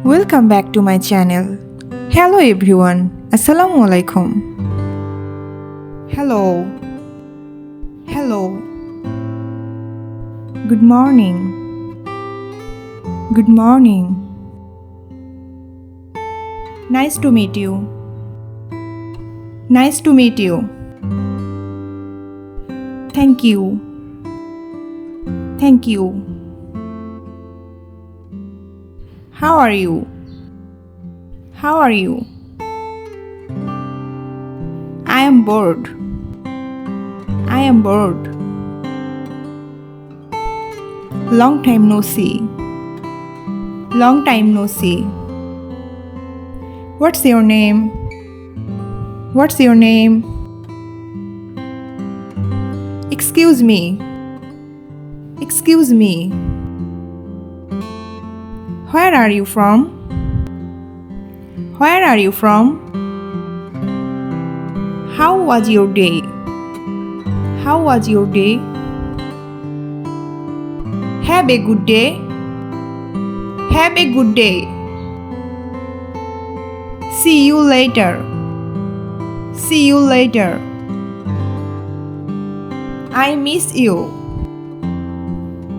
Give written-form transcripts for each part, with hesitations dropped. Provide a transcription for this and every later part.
Welcome back to my channel. Hello everyone. Assalamu alaikum. Hello. Hello. Good morning. Good morning. Nice to meet you. Nice to meet you. Thank you. Thank you. How are you? How are you? I am bored. I am bored. Long time no see. Long time no see. What's your name? What's your name? Excuse me. Excuse me. Where are you from? Where are you from? How was your day? How was your day? Have a good day. Have a good day. See you later. See you later. I miss you.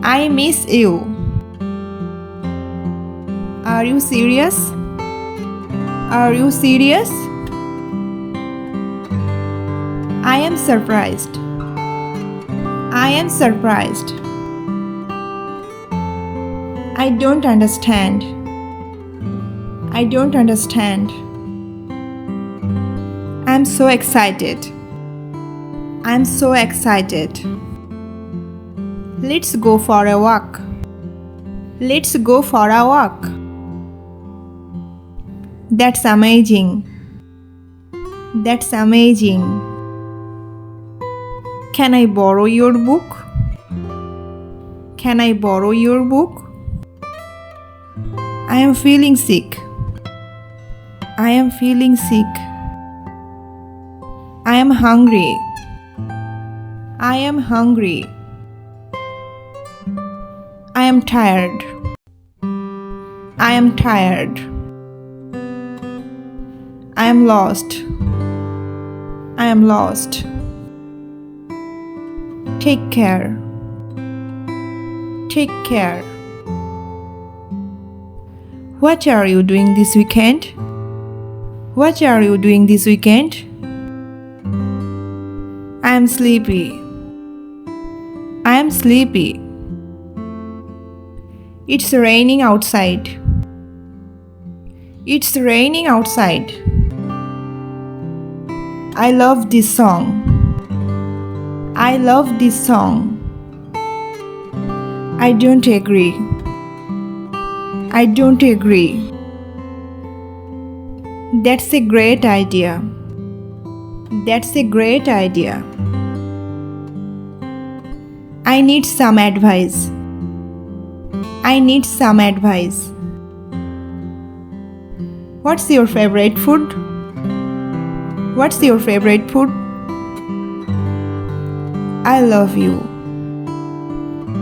I miss you. Are you serious? Are you serious? I am surprised. I am surprised. I don't understand. I don't understand. I'm so excited. I'm so excited. Let's go for a walk. Let's go for a walk. That's amazing. That's amazing. Can I borrow your book? Can I borrow your book? I am feeling sick. I am feeling sick. I am hungry. I am hungry. I am tired. I am tired. I am lost. I am lost. Take care. Take care. What are you doing this weekend? What are you doing this weekend? I am sleepy. I am sleepy. It's raining outside. It's raining outside. I love this song. I love this song. I don't agree. I don't agree. That's a great idea. That's a great idea. I need some advice. I need some advice. What's your favorite food? What's your favorite food? I love you.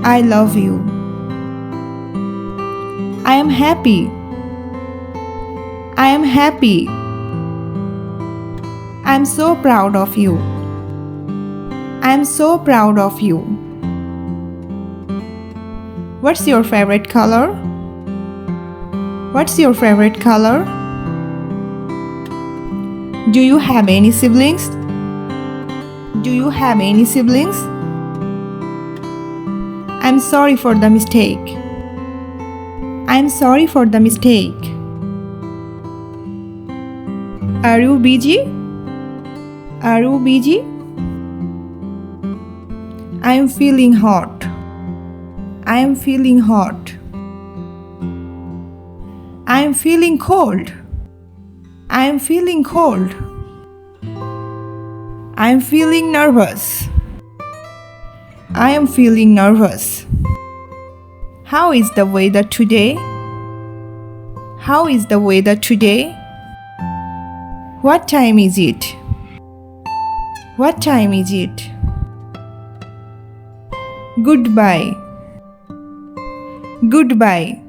I love you. I am happy. I am happy. I'm so proud of you. I'm so proud of you. What's your favorite color? What's your favorite color? Do you have any siblings? Do you have any siblings? I'm sorry for the mistake. I'm sorry for the mistake. Are you busy? Are you busy? I am feeling hot. I am feeling hot. I am feeling cold. I am feeling cold. I am feeling nervous. I am feeling nervous. How is the weather today? How is the weather today? What time is it? What time is it? Goodbye. Goodbye.